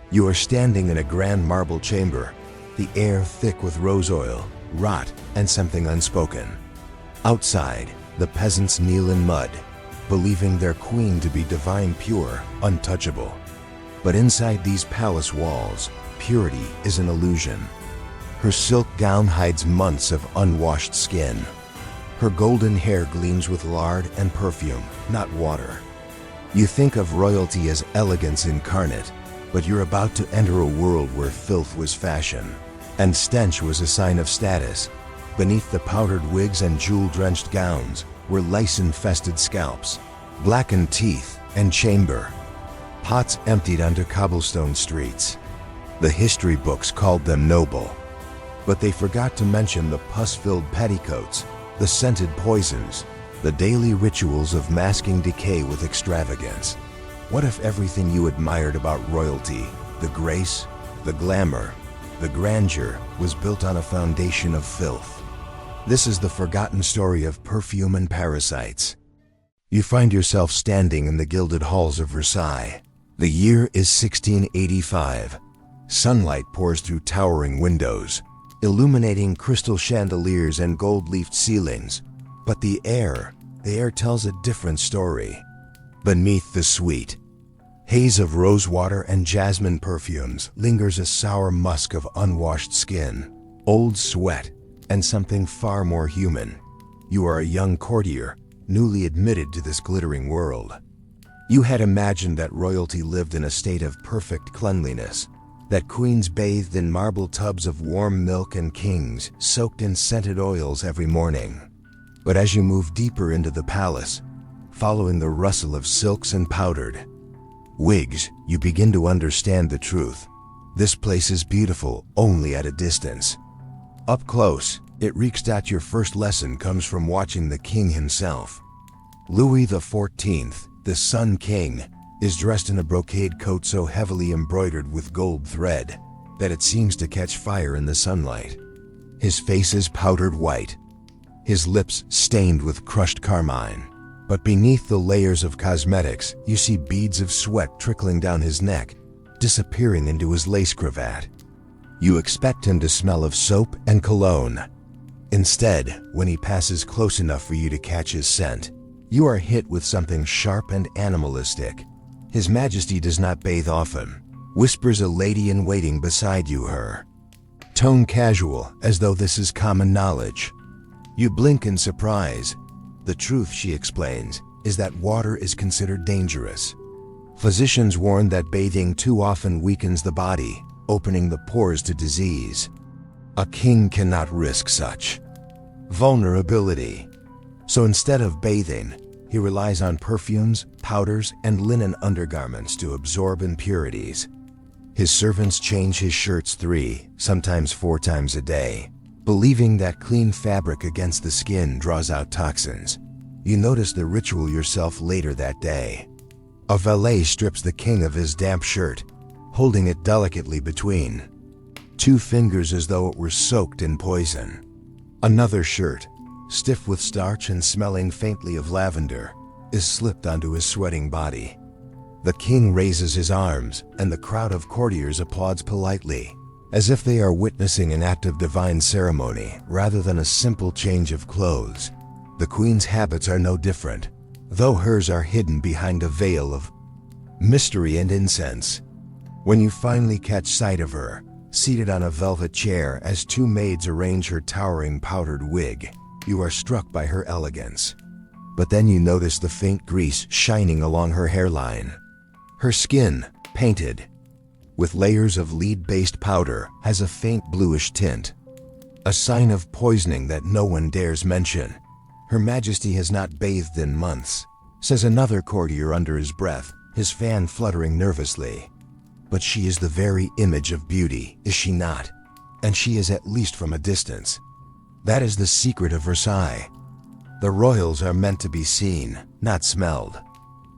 You are standing in a grand marble chamber, the air thick with rose oil, rot, and something unspoken. Outside, the peasants kneel in mud, believing their queen to be divine pure, untouchable. But inside these palace walls, purity is an illusion. Her silk gown hides months of unwashed skin. Her golden hair gleams with lard and perfume, not water. You think of royalty as elegance incarnate, but you're about to enter a world where filth was fashion, and stench was a sign of status. Beneath the powdered wigs and jewel-drenched gowns were lice-infested scalps, blackened teeth, and chamber pots emptied onto cobblestone streets. The history books called them noble, but they forgot to mention the pus-filled petticoats, the scented poisons, the daily rituals of masking decay with extravagance. What if everything you admired about royalty, the grace, the glamour, the grandeur, was built on a foundation of filth? This is the forgotten story of perfume and parasites. You find yourself standing in the gilded halls of Versailles. The year is 1685. Sunlight pours through towering windows, illuminating crystal chandeliers and gold-leafed ceilings. But the air tells a different story. Beneath the sweet haze of rosewater and jasmine perfumes lingers a sour musk of unwashed skin, old sweat, and something far more human. You are a young courtier, newly admitted to this glittering world. You had imagined that royalty lived in a state of perfect cleanliness, that queens bathed in marble tubs of warm milk and kings soaked in scented oils every morning. But as you move deeper into the palace, following the rustle of silks and powdered wigs, you begin to understand the truth. This place is beautiful only at a distance. Up close, it reeks that your first lesson comes from watching the king himself. Louis XIV, the Sun King, is dressed in a brocade coat so heavily embroidered with gold thread that it seems to catch fire in the sunlight. His face is powdered white, his lips stained with crushed carmine. But beneath the layers of cosmetics, you see beads of sweat trickling down his neck, disappearing into his lace cravat. You expect him to smell of soap and cologne. Instead, when he passes close enough for you to catch his scent, you are hit with something sharp and animalistic. His Majesty does not bathe often, whispers a lady-in-waiting beside you her tone casual, as though this is common knowledge. You blink in surprise. The truth, she explains, is that water is considered dangerous. Physicians warn that bathing too often weakens the body, opening the pores to disease. A king cannot risk such vulnerability. So instead of bathing, he relies on perfumes, powders, and linen undergarments to absorb impurities. His servants change his shirts 3, sometimes 4 times a day, believing that clean fabric against the skin draws out toxins. You notice the ritual yourself later that day. A valet strips the king of his damp shirt, holding it delicately between 2 fingers as though it were soaked in poison. Another shirt, stiff with starch and smelling faintly of lavender, is slipped onto his sweating body. The king raises his arms, and the crowd of courtiers applauds politely, as if they are witnessing an act of divine ceremony rather than a simple change of clothes. The queen's habits are no different, though hers are hidden behind a veil of mystery and incense. When you finally catch sight of her, seated on a velvet chair as 2 maids arrange her towering powdered wig, you are struck by her elegance. But then you notice the faint grease shining along her hairline. Her skin, painted with layers of lead-based powder, has a faint bluish tint, a sign of poisoning that no one dares mention. Her Majesty has not bathed in months, says another courtier under his breath, his fan fluttering nervously. But she is the very image of beauty, is she not? And she is at least from a distance. That is the secret of Versailles. The royals are meant to be seen, not smelled.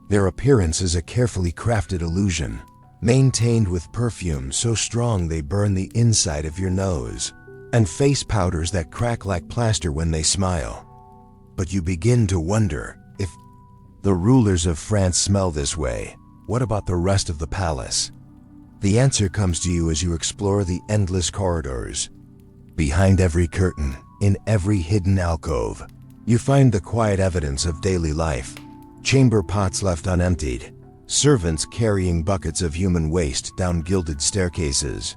Their appearance is a carefully crafted illusion, maintained with perfume so strong they burn the inside of your nose, and face powders that crack like plaster when they smile. But you begin to wonder, if the rulers of France smell this way, what about the rest of the palace? The answer comes to you as you explore the endless corridors. Behind every curtain, in every hidden alcove, you find the quiet evidence of daily life. Chamber pots left unemptied, servants carrying buckets of human waste down gilded staircases,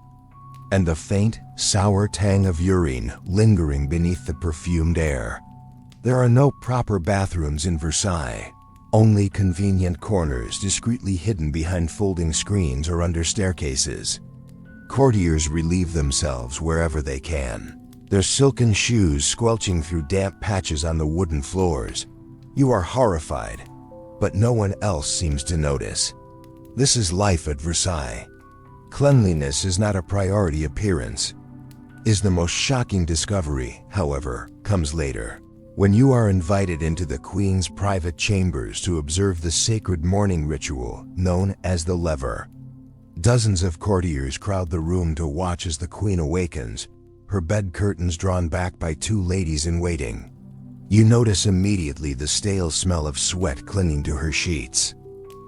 and the faint, sour tang of urine lingering beneath the perfumed air. There are no proper bathrooms in Versailles, only convenient corners discreetly hidden behind folding screens or under staircases. Courtiers relieve themselves wherever they can, their silken shoes squelching through damp patches on the wooden floors. You are horrified, but no one else seems to notice. This is life at Versailles. Cleanliness is not a priority appearance. The most shocking discovery, however, comes later. When you are invited into the Queen's private chambers to observe the sacred morning ritual known as the lever. Dozens of courtiers crowd the room to watch as the Queen awakens, her bed curtains drawn back by two ladies in waiting. You notice immediately the stale smell of sweat clinging to her sheets.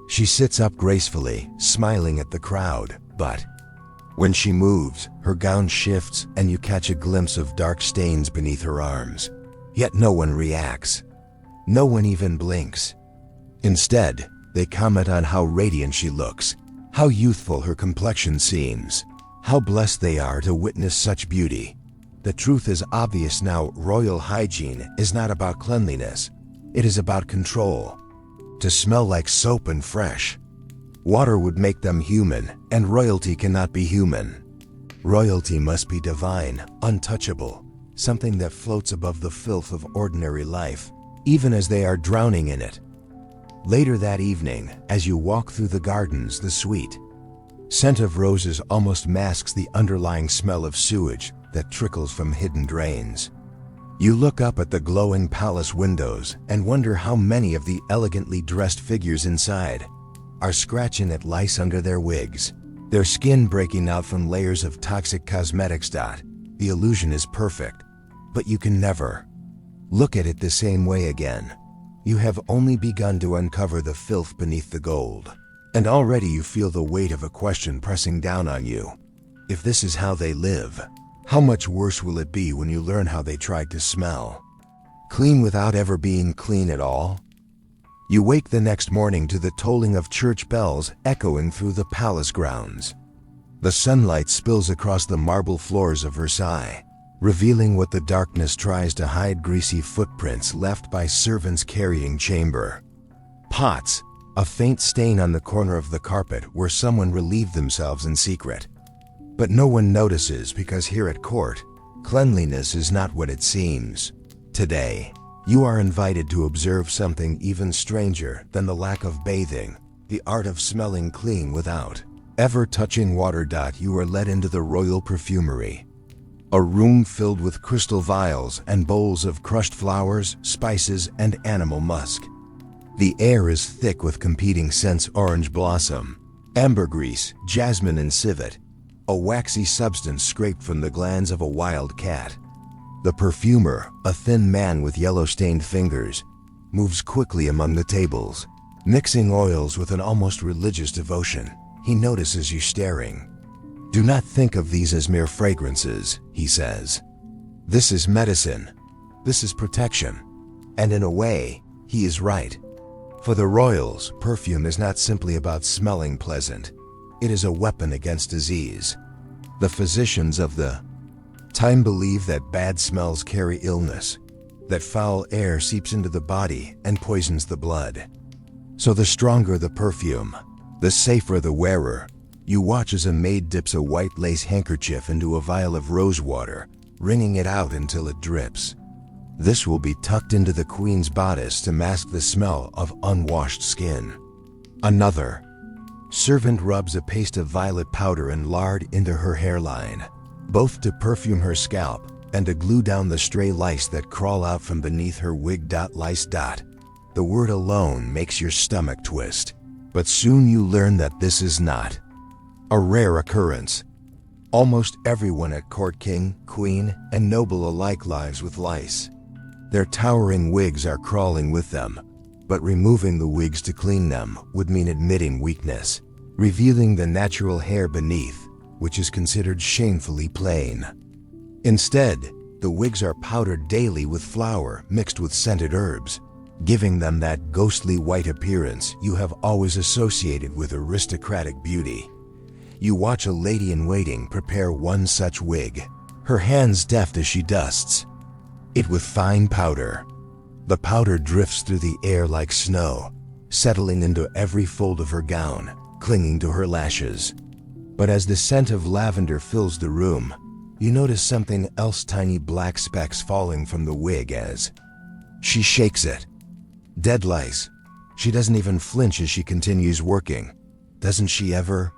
She sits up gracefully, smiling at the crowd, but when she moves, her gown shifts and you catch a glimpse of dark stains beneath her arms. Yet no one reacts. No one even blinks. Instead, they comment on how radiant she looks, how youthful her complexion seems, how blessed they are to witness such beauty. The truth is obvious now. Royal hygiene is not about cleanliness. It is about control. To smell like soap and fresh water would make them human, and royalty cannot be human. Royalty must be divine, untouchable, something that floats above the filth of ordinary life, even as they are drowning in it. Later that evening, as you walk through the gardens, the sweet scent of roses almost masks the underlying smell of sewage that trickles from hidden drains. You look up at the glowing palace windows and wonder how many of the elegantly dressed figures inside are scratching at lice under their wigs, their skin breaking out from layers of toxic cosmetics. The illusion is perfect, but you can never look at it the same way again. You have only begun to uncover the filth beneath the gold, and already you feel the weight of a question pressing down on you. If this is how they live, how much worse will it be when you learn how they tried to smell? Clean without ever being clean at all? You wake the next morning to the tolling of church bells echoing through the palace grounds. The sunlight spills across the marble floors of Versailles, revealing what the darkness tries to hide: greasy footprints left by servants carrying chamber pots, a faint stain on the corner of the carpet where someone relieved themselves in secret. But no one notices, because here at court, cleanliness is not what it seems. Today, you are invited to observe something even stranger than the lack of bathing, the art of smelling clean without ever touching water. You are led into the royal perfumery, a room filled with crystal vials and bowls of crushed flowers, spices, and animal musk. The air is thick with competing scents: orange blossom, ambergris, jasmine, and civet, a waxy substance scraped from the glands of a wild cat. The perfumer, a thin man with yellow-stained fingers, moves quickly among the tables, mixing oils with an almost religious devotion. He notices you staring. "Do not think of these as mere fragrances," he says. "This is medicine. This is protection." And in a way, he is right. For the royals, perfume is not simply about smelling pleasant. It is a weapon against disease. The physicians of the time believe that bad smells carry illness, that foul air seeps into the body and poisons the blood. So the stronger the perfume, the safer the wearer. You watch as a maid dips a white lace handkerchief into a vial of rose water, wringing it out until it drips. This will be tucked into the queen's bodice to mask the smell of unwashed skin. Another servant rubs a paste of violet powder and lard into her hairline, both to perfume her scalp and to glue down the stray lice that crawl out from beneath her wig. Lice. The word alone makes your stomach twist. But soon you learn that this is not a rare occurrence. Almost everyone at court, king, queen, and noble alike, lives with lice. Their towering wigs are crawling with them, but removing the wigs to clean them would mean admitting weakness. revealing the natural hair beneath, which is considered shamefully plain. Instead, the wigs are powdered daily with flour mixed with scented herbs, giving them that ghostly white appearance you have always associated with aristocratic beauty. You watch a lady-in-waiting prepare one such wig, her hands deft as she dusts it with fine powder. The powder drifts through the air like snow, settling into every fold of her gown, clinging to her lashes. But as the scent of lavender fills the room, you notice something else, tiny black specks falling from the wig as she shakes it. Dead lice. She doesn't even flinch as she continues working. Doesn't she ever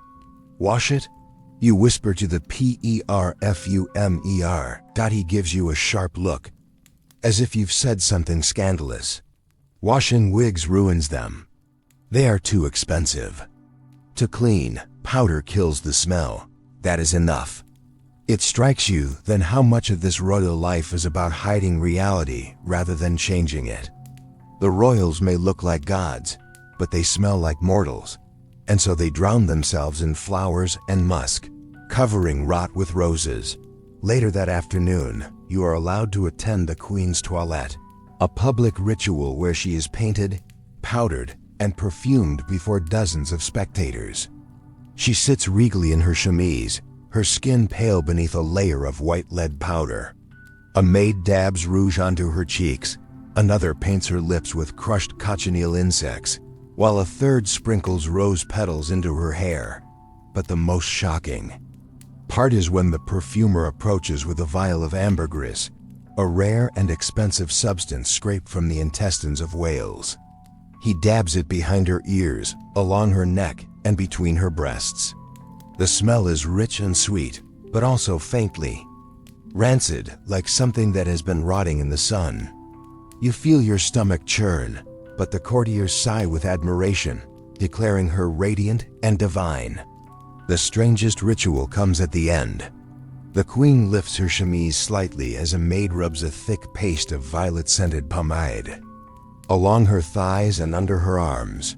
wash it? You whisper to the perfumer. He gives you a sharp look, as if you've said something scandalous. Washing wigs ruins them. They are too expensive. To clean, powder kills the smell. That is enough. It strikes you then how much of this royal life is about hiding reality rather than changing it. The royals may look like gods, but they smell like mortals, and so they drown themselves in flowers and musk, covering rot with roses. Later that afternoon, you are allowed to attend the Queen's toilette, a public ritual where she is painted, powdered, and perfumed before dozens of spectators. She sits regally in her chemise, her skin pale beneath a layer of white lead powder. A maid dabs rouge onto her cheeks, another paints her lips with crushed cochineal insects, while a third sprinkles rose petals into her hair. But the most shocking part is when the perfumer approaches with a vial of ambergris, a rare and expensive substance scraped from the intestines of whales. He dabs it behind her ears, along her neck, and between her breasts. The smell is rich and sweet, but also faintly rancid, like something that has been rotting in the sun. You feel your stomach churn, but the courtiers sigh with admiration, declaring her radiant and divine. The strangest ritual comes at the end. The queen lifts her chemise slightly as a maid rubs a thick paste of violet-scented pomade along her thighs and under her arms.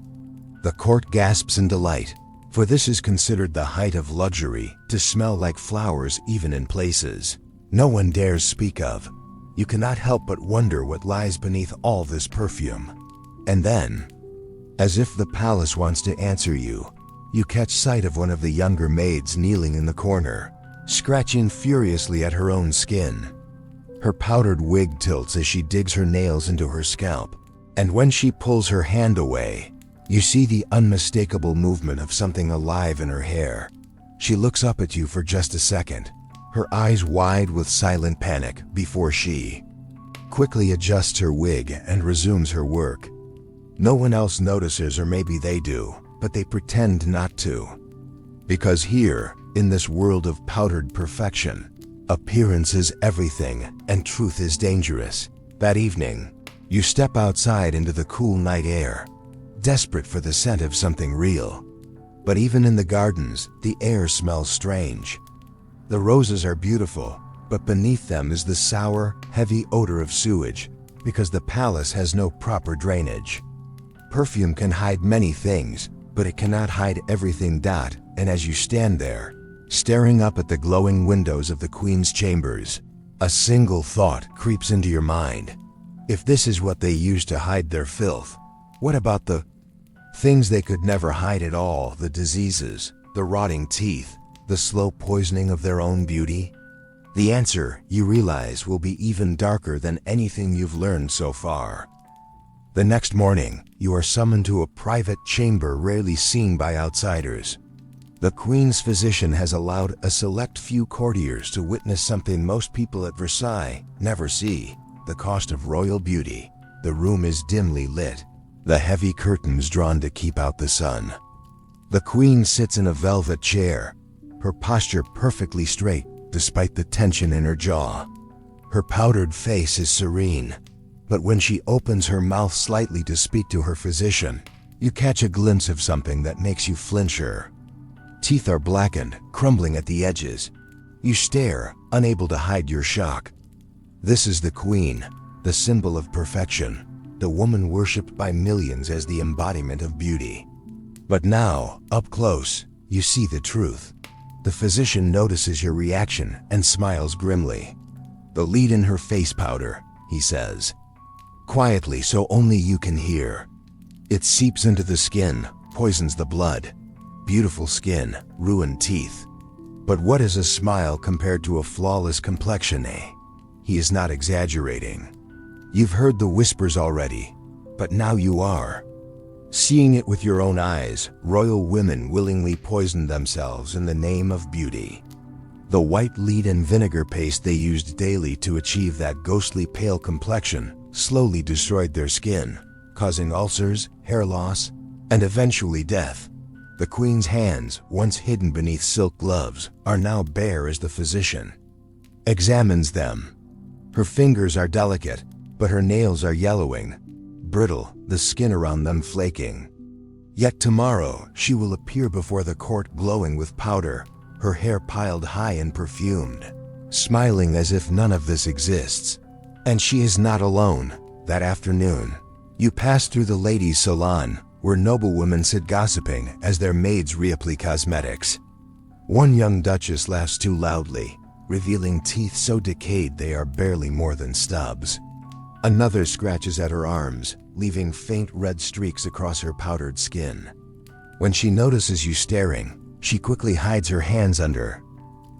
The court gasps in delight, for this is considered the height of luxury, to smell like flowers even in places no one dares speak of. You cannot help but wonder what lies beneath all this perfume. And then, as if the palace wants to answer you, you catch sight of one of the younger maids kneeling in the corner, scratching furiously at her own skin. Her powdered wig tilts as she digs her nails into her scalp, and when she pulls her hand away, you see the unmistakable movement of something alive in her hair. She looks up at you for just a second, her eyes wide with silent panic, before she quickly adjusts her wig and resumes her work. No one else notices, or maybe they do, but they pretend not to. Because here, in this world of powdered perfection, appearance is everything and truth is dangerous. That evening, you step outside into the cool night air, desperate for the scent of something real. But even in the gardens, the air smells strange. The roses are beautiful, but beneath them is the sour, heavy odor of sewage, because the palace has no proper drainage. Perfume can hide many things, but it cannot hide everything. And as you stand there, staring up at the glowing windows of the Queen's chambers, a single thought creeps into your mind. If this is what they use to hide their filth, what about the things they could never hide at all? The diseases, the rotting teeth, the slow poisoning of their own beauty? The answer, you realize, will be even darker than anything you've learned so far. The next morning, you are summoned to a private chamber rarely seen by outsiders. The Queen's physician has allowed a select few courtiers to witness something most people at Versailles never see: the cost of royal beauty. The room is dimly lit, the heavy curtains drawn to keep out the sun. The Queen sits in a velvet chair, her posture perfectly straight despite the tension in her jaw. Her powdered face is serene, but when she opens her mouth slightly to speak to her physician, you catch a glimpse of something that makes you flinch. Her teeth are blackened, crumbling at the edges. You stare, unable to hide your shock. This is the Queen, the symbol of perfection, the woman worshipped by millions as the embodiment of beauty. But now, up close, you see the truth. The physician notices your reaction and smiles grimly. "The lead in her face powder," he says. Quietly, so only you can hear. It seeps into the skin, poisons the blood. Beautiful skin, ruined teeth. But what is a smile compared to a flawless complexion, eh? He is not exaggerating. You've heard the whispers already, but now you are. Seeing it with your own eyes, royal women willingly poisoned themselves in the name of beauty. The white lead and vinegar paste they used daily to achieve that ghostly pale complexion slowly destroyed their skin, causing ulcers, hair loss, and eventually death. The queen's hands, once hidden beneath silk gloves, are now bare as the physician examines them. Her fingers are delicate, but her nails are yellowing, brittle, the skin around them flaking. Yet tomorrow she will appear before the court glowing with powder, her hair piled high and perfumed, smiling as if none of this exists. And she is not alone. That afternoon, you pass through the ladies' salon, where noblewomen sit gossiping as their maids reapply cosmetics. One young duchess laughs too loudly, revealing teeth so decayed they are barely more than stubs. Another scratches at her arms, leaving faint red streaks across her powdered skin. When she notices you staring, she quickly hides her hands under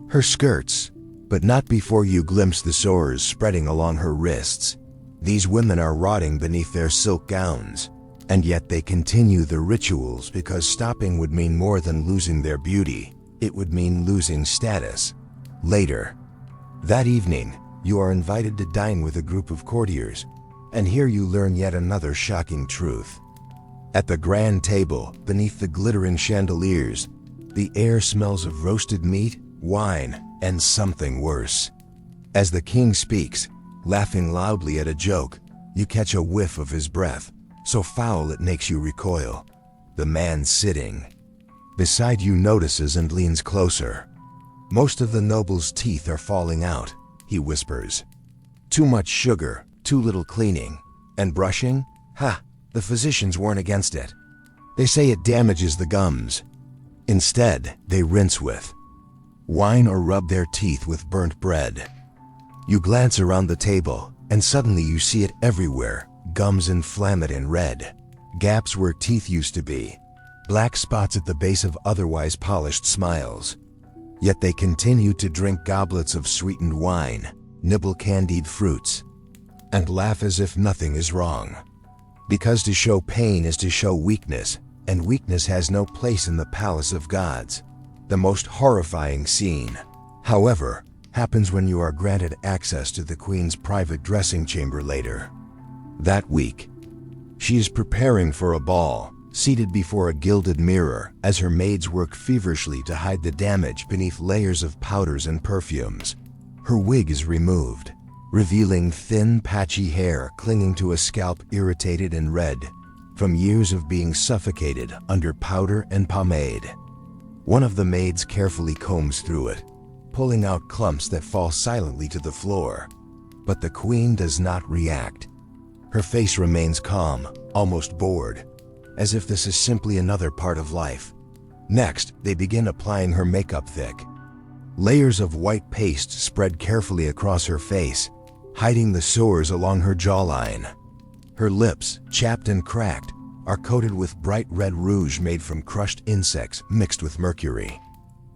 her skirts, but not before you glimpse the sores spreading along her wrists. These women are rotting beneath their silk gowns, and yet they continue the rituals because stopping would mean more than losing their beauty. It would mean losing status. Later, that evening, you are invited to dine with a group of courtiers, and here you learn yet another shocking truth. At the grand table, beneath the glittering chandeliers, the air smells of roasted meat, wine, and something worse. As the king speaks, laughing loudly at a joke, you catch a whiff of his breath, so foul it makes you recoil. The man sitting beside you notices and leans closer. "Most of the noble's teeth are falling out," he whispers. "Too much sugar, too little cleaning. And brushing? Ha! The physicians warn against it. They say it damages the gums. Instead, they rinse with wine or rub their teeth with burnt bread." You glance around the table, and suddenly you see it everywhere. Gums inflamed and red, gaps where teeth used to be, black spots at the base of otherwise polished smiles. Yet they continue to drink goblets of sweetened wine, nibble candied fruits, and laugh as if nothing is wrong. Because to show pain is to show weakness, and weakness has no place in the palace of gods. The most horrifying scene, however, happens when you are granted access to the queen's private dressing chamber later. That week, she is preparing for a ball, seated before a gilded mirror as her maids work feverishly to hide the damage beneath layers of powders and perfumes. Her wig is removed, revealing thin, patchy hair clinging to a scalp irritated and red from years of being suffocated under powder and pomade. One of the maids carefully combs through it, pulling out clumps that fall silently to the floor. But the queen does not react. Her face remains calm, almost bored, as if this is simply another part of life. Next, they begin applying her makeup thick. Layers of white paste spread carefully across her face, hiding the sores along her jawline. Her lips, chapped and cracked, are coated with bright red rouge made from crushed insects mixed with mercury.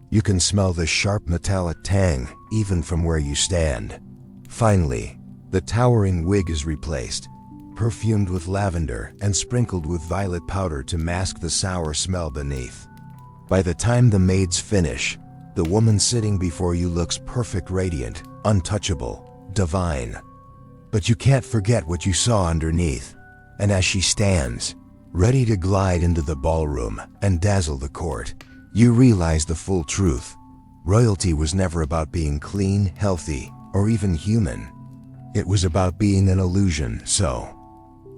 You can smell the sharp metallic tang even from where you stand. Finally, the towering wig is replaced, perfumed with lavender and sprinkled with violet powder to mask the sour smell beneath. By the time the maids finish, the woman sitting before you looks perfect, radiant, untouchable, divine. But you can't forget what you saw underneath, and as she stands, ready to glide into the ballroom and dazzle the court, you realize the full truth. Royalty was never about being clean, healthy, or even human. It was about being an illusion, so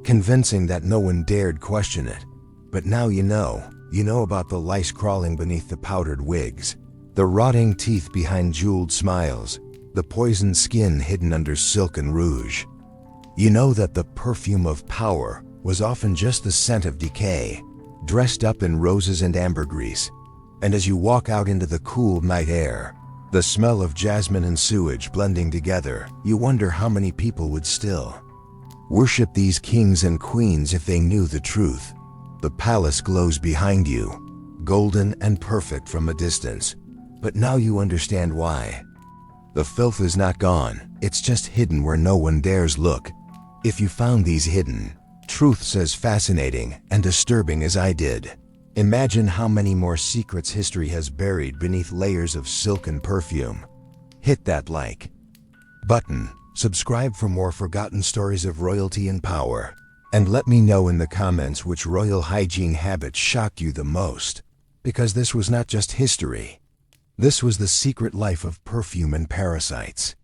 convincing that no one dared question it. But now you know about the lice crawling beneath the powdered wigs, the rotting teeth behind jeweled smiles, the poisoned skin hidden under silk and rouge. You know that the perfume of power was often just the scent of decay, dressed up in roses and ambergris. And as you walk out into the cool night air, the smell of jasmine and sewage blending together, you wonder how many people would still worship these kings and queens if they knew the truth. The palace glows behind you, golden and perfect from a distance. But now you understand why. The filth is not gone, it's just hidden where no one dares look. If you found these hidden truths as fascinating and disturbing as I did, imagine how many more secrets history has buried beneath layers of silk and perfume. Hit that like button, subscribe for more forgotten stories of royalty and power, and let me know in the comments which royal hygiene habit shocked you the most. Because this was not just history. This was the secret life of perfume and parasites.